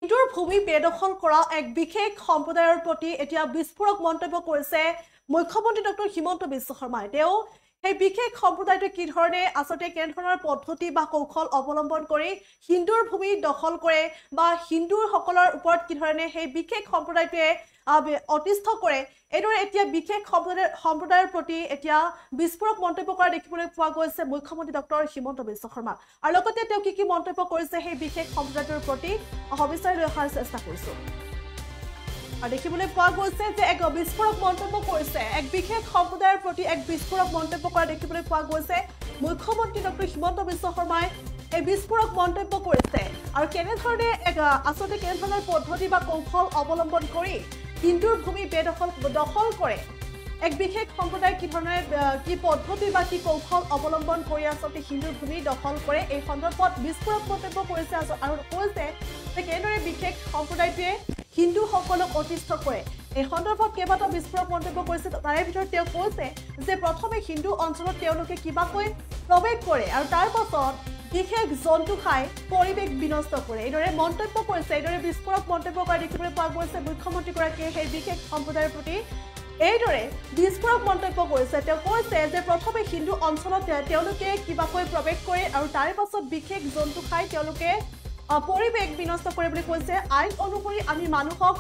হিন্দুৰ ভূমি বেদখল কৰা এক বিশেষ সম্প্ৰদায়ৰ প্ৰতি এতিয়া বিস্ফোৰক মন্তব্য কৰিছে মুখ্যমন্ত্ৰী ডক্টৰ হিমন্ত বিশ্ব শৰ্মাই। তেওঁ সেই বিশেষ সম্প্ৰদায়টোৱে কি ধৰণে আচলতে কেনেধৰণৰ পদ্ধতি বা কৌশল অৱলম্বন কৰি হিন্দুৰ ভূমি দখল কৰে বা হিন্দুসকলৰ ওপৰত কি ধৰণে সেই বিশেষ সম্প্ৰদায়টোৱে অতিষ্ঠ কৰে, এইদৰে এতিয়া বিশেষ সম্প্ৰদায়ৰ প্ৰতি এতিয়া বিস্ফোৰক মন্তব্য কৰা দেখিবলৈ পোৱা গৈছে মুখ্যমন্ত্ৰী ডক্টৰ হিমন্ত বিশ্ব শৰ্মা। আৰু লগতে তেওঁ কি মন্তব্য কৰিছে সেই বিশেষ সম্প্ৰদায়টোৰ প্ৰতি সবিস্তাৰে লৈ অহাৰ চেষ্টা কৰিছো। আৰু দেখিবলৈ পোৱা গৈছে যে এক বিস্ফোৰক মন্তব্য কৰিছে, এক বিশেষ সম্প্ৰদায়ৰ প্ৰতি এক বিস্ফোৰক মন্তব্য কৰা দেখিবলৈ পোৱা গৈছে মুখ্যমন্ত্ৰী ডক্টৰ হিমন্ত বিশ্ব শৰ্মাই এই বিস্ফোৰক মন্তব্য কৰিছে। আৰু কেনেধৰণে আচলতে কেনেধৰণৰ পদ্ধতি বা কৌশল অৱলম্বন কৰি হিন্দুৰ ভূমি দখল কৰে, এক বিশেষ সম্প্ৰদায় কি ধৰণে কি পদ্ধতি বা কি কৌশল অৱলম্বন কৰি আচলতে হিন্দুৰ ভূমি দখল কৰে, এই সন্দৰ্ভত বিস্ফোৰক মন্তব্য কৰিছে আৰু কৈছে যে কেনেদৰে বিশেষ সম্প্ৰদায়টোৱে হিন্দুসকলক অতিষ্ঠ কৰে। এই সন্দৰ্ভত কেইবাটাও বিস্ফোৰক মন্তব্য কৰিছে। তাৰে ভিতৰত তেওঁ কৈছে যে প্ৰথমে হিন্দু অঞ্চলত তেওঁলোকে কিবাকৈ প্ৰৱেশ কৰে আৰু তাৰ পাছত বিশেষ জন্তু খাই পৰিৱেশ বিনষ্ট কৰে, এইদৰে মন্তব্য কৰিছে। এইদৰে বিস্ফোৰক মন্তব্য কৰা দেখিবলৈ পোৱা গৈছে মুখ্যমন্ত্ৰীগৰাকীয়ে সেই বিশেষ সম্প্ৰদায়ৰ প্ৰতি এইদৰে বিস্ফোৰক মন্তব্য কৰিছে। তেওঁ কৈছে যে প্ৰথমে হিন্দু অঞ্চলত তেওঁলোকে কিবাকৈ প্ৰৱেশ কৰে আৰু তাৰ পাছত বিশেষ জন্তু খাই তেওঁলোকে পৰিৱেশ বিনষ্ট কৰে বুলি কৈছে। আইন অনুসৰি আমি মানুহক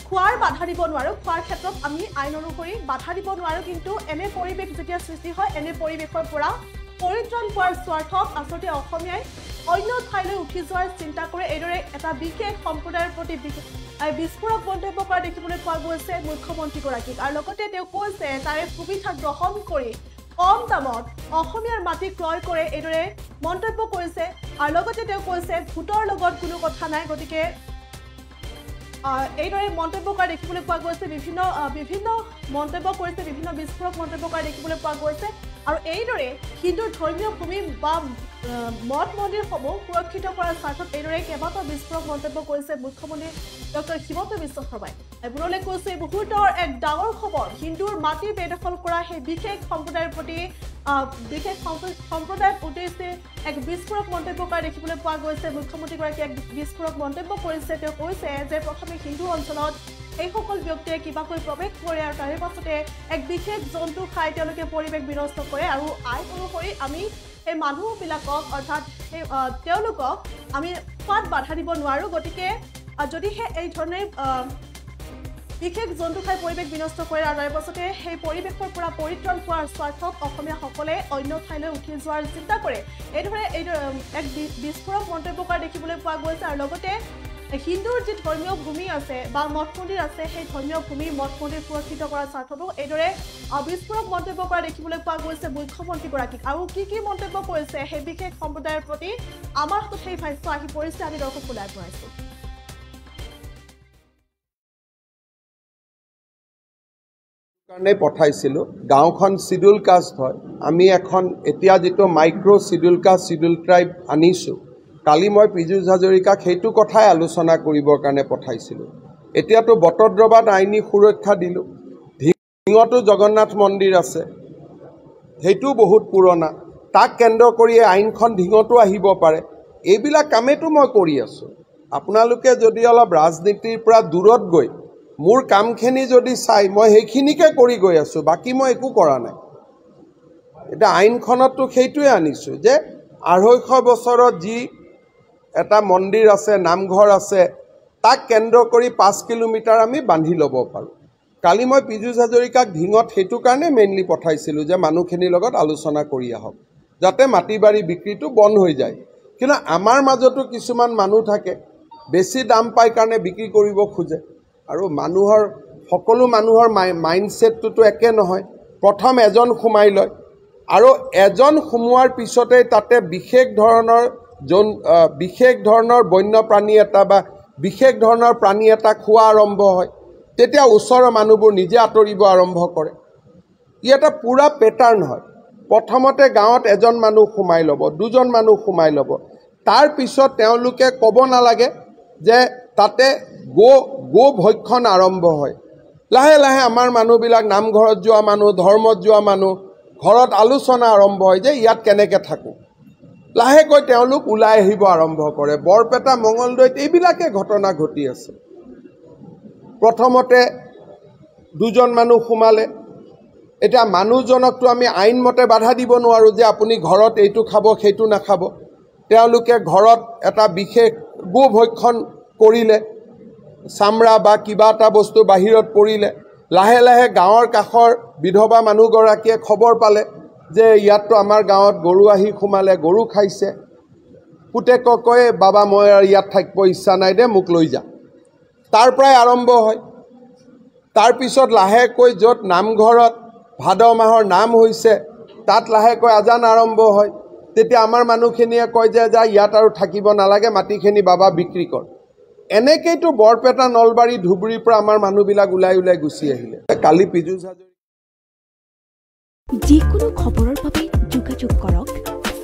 খোৱাৰ বাধা দিব নোৱাৰোঁ, খোৱাৰ ক্ষেত্ৰত আমি আইন অনুসৰি বাধা দিব নোৱাৰোঁ, কিন্তু এনে পৰিৱেশ যেতিয়া সৃষ্টি হয় এনে পৰিৱেশৰ পৰা পৰিত্ৰাণ পোৱাৰ স্বাৰ্থত আচলতে অসমীয়াই অন্য ঠাইলৈ উঠি যোৱাৰ চিন্তা কৰে। এইদৰে এটা বিশেষ সম্প্ৰদায়ৰ প্ৰতি বিস্ফোৰক মন্তব্য কৰা দেখিবলৈ পোৱা গৈছে মুখ্যমন্ত্ৰীগৰাকীক। আৰু লগতে তেওঁ কৈছে তাৰে সুবিধা গ্ৰহণ কৰি কম দামত অসমীয়াৰ মাটি ক্ৰয় কৰে, এইদৰে মন্তব্য কৰিছে। আৰু লগতে তেওঁ কৈছে ভোটৰ লগত কোনো কথা নাই, গতিকে এইদৰে মন্তব্য কৰা দেখিবলৈ পোৱা গৈছে। বিভিন্ন মন্তব্য কৰিছে, বিভিন্ন বিস্ফোৰক মন্তব্য কৰা দেখিবলৈ পোৱা গৈছে। আৰু এইদৰে হিন্দুৰ ধৰ্মীয় ভূমি বা মঠ মন্দিৰসমূহ সুৰক্ষিত কৰাৰ স্বাৰ্থত এইদৰে কেইবাটাও বিস্ফোৰক মন্তব্য কৰিছে মুখ্যমন্ত্ৰী ডক্টৰ হিমন্ত বিশ্ব শৰ্মাই। এইবোৰলৈ কৈছে এই মুহূৰ্তৰ এক ডাঙৰ খবৰ, হিন্দুৰ মাটি বেদখল কৰা সেই বিশেষ সম্প্ৰদায়ৰ প্ৰতি বিশেষ সম্প্ৰদায়ক উদ্দেশ্যে এক বিস্ফোৰক মন্তব্য কৰা দেখিবলৈ পোৱা গৈছে। মুখ্যমন্ত্ৰীগৰাকীয়ে এক বিস্ফোৰক মন্তব্য কৰিছে। তেওঁ কৈছে যে প্ৰথমে হিন্দু অঞ্চলত এইসকল ব্যক্তিয়ে কিবাকৈ প্ৰৱেশ কৰে আৰু তাৰে পাছতে এক বিশেষ জন্তু খাই তেওঁলোকে পৰিৱেশ বিনষ্ট কৰে আৰু আইন অনুসৰি আমি সেই মানুহবিলাকক অৰ্থাৎ সেই তেওঁলোকক আমি খোৱাত বাধা দিব নোৱাৰোঁ, গতিকে যদিহে এই ধৰণে বিশেষ জন্তু খাই পৰিৱেশ বিনষ্ট কৰে আৰু তাৰে পাছতে সেই পৰিৱেশৰ পৰা পৰিত্ৰাণ পোৱাৰ স্বাৰ্থত অসমীয়াসকলে অন্য ঠাইলৈ উঠি যোৱাৰ চিন্তা কৰে, এইদৰে এক বিস্ফোৰক মন্তব্য কৰা দেখিবলৈ পোৱা গৈছে। আৰু লগতে হিন্দুৰ যি ধৰ্মীয় ভূমি আছে বা মঠ মন্দিৰ আছে, সেই ধৰ্মীয় ভূমি মঠ মন্দিৰ সুৰক্ষিত কৰাৰ স্বাৰ্থতো এইদৰে বিস্ফোৰক মন্তব্য কৰা দেখিবলৈ পোৱা গৈছে মুখ্যমন্ত্ৰীগৰাকীক। আৰু কি মন্তব্য কৰিছে সেই বিশেষ সম্প্ৰদায়ৰ প্ৰতি আমাৰ হাতত সেই ভাষ্য আহি পৰিছে, আমি দৰ্শকলৈ আগবঢ়াইছোঁ। কাৰণে পঠাইছিলোঁ। গাঁওখন চিডিউল কাষ্ট হয়, আমি এখন এতিয়া যিটো micro' schedule caste schedule tribe আনিছোঁ, কালি মই পীযুষ হাজৰিকাক সেইটো কথাই আলোচনা কৰিবৰ কাৰণে পঠাইছিলোঁ। এতিয়াতো বটদ্ৰৱাত আইনী সুৰক্ষা দিলোঁ, ঢিঙতো জগন্নাথ মন্দিৰ আছে, সেইটো বহুত পুৰণা, তাক কেন্দ্ৰ কৰি আইনখন ঢিঙতো আহিব পাৰে, এইবিলাক কামেতো মই কৰি আছোঁ। আপোনালোকে যদি অলপ ৰাজনীতিৰ পৰা দূৰত গৈ মোৰ কামখিনি যদি চাই, মই সেইখিনিকে কৰি গৈ আছোঁ, বাকী মই একো কৰা নাই। এতিয়া আইনখনততো সেইটোৱে আনিছোঁ যে 250 বছৰত যি এটা মন্দিৰ আছে, নামঘৰ আছে, তাক কেন্দ্ৰ কৰি 5 কিলোমিটাৰ আমি বান্ধি ল'ব পাৰোঁ। কালি মই পীযুষ হাজৰিকাক ঢিঙত সেইটো কাৰণে মেইনলি পঠাইছিলোঁ যে মানুহখিনিৰ লগত আলোচনা কৰি আহক, যাতে মাটি বাৰী বিক্ৰীটো বন্ধ হৈ যায়। কিন্তু আমাৰ মাজতো কিছুমান মানুহ থাকে, বেছি দাম পাই কাৰণে বিক্ৰী কৰিব খোজে, আৰু সকলো মানুহৰ মাইণ্ডছেটটোতো একে নহয়। প্ৰথম এজন সোমাই লয় আৰু এজন সোমোৱাৰ পিছতেই তাতে বিশেষ ধৰণৰ বন্যপ্ৰাণী এটা বা বিশেষ ধৰণৰ প্ৰাণী এটা খোৱা আৰম্ভ হয়, তেতিয়া ওচৰৰ মানুহবোৰ নিজে আঁতৰিব আৰম্ভ কৰে। ই এটা পুৰা পেটাৰ্ণ হয়। প্ৰথমতে গাঁৱত এজন মানুহ সোমাই ল'ব, দুজন মানুহ সোমাই ল'ব, তাৰ পিছত তেওঁলোকে ক'ব নালাগে যে তাতে গো ভক্ষণ আৰম্ভ হয়। লাহে লাহে আমাৰ মানুহবিলাক নামঘৰত যোৱা মানুহ, ধৰ্মত যোৱা মানুহ, ঘৰত আলোচনা আৰম্ভ হয় যে ইয়াত কেনেকৈ থাকোঁ। লাহেকৈ তেওঁলোক ওলাই আহিব আৰম্ভ কৰে। বৰপেটা মঙলদৈত এইবিলাকে ঘটনা ঘটি আছে। প্ৰথমতে দুজন মানুহ সোমালে। এতিয়া মানুহজনকতো আমি আইনমতে বাধা দিব নোৱাৰোঁ যে আপুনি ঘৰত এইটো খাব সেইটো নাখাব। তেওঁলোকে ঘৰত এটা বিশেষ গোভক্ষণ কৰিলে, চামৰা বা কিবা এটা বস্তু বাহিৰত পৰিলে। লাহে লাহে গাঁৱৰ কাষৰ বিধৱা মানুহগৰাকীয়ে খবৰ পালে যে ইয়াততো আমাৰ গাঁৱত গৰু আহি সোমালে, গৰু খাইছে। পুতেকক কয়, বাবা মই ইয়াত থাকিব ইচ্ছা নাই দে, মোক লৈ যা। তাৰ পৰাই আৰম্ভ হয়। তাৰপিছত লাহেকৈ য'ত নামঘৰত ভাদ মাহৰ নাম হৈছে তাত লাহেকৈ আজান আৰম্ভ হয়। তেতিয়া আমাৰ মানুহখিনিয়ে কয় যে যা ইয়াত আৰু থাকিব নালাগে, মাটিখিনি বাবা বিক্ৰী কৰ। এনেকৈতো বৰপেটা, নলবাৰী, ধুবুৰীৰ পৰা আমাৰ মানুহবিলাক ওলাই ওলাই গুচি আহিলে। কালি পীযুষ হাজৰিকা যিকোনো খবৰৰ বাবে যোগাযোগ কৰক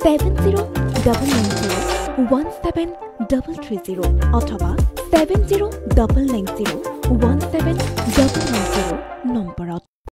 7099017330 অথবা 7099017990 নম্বৰত।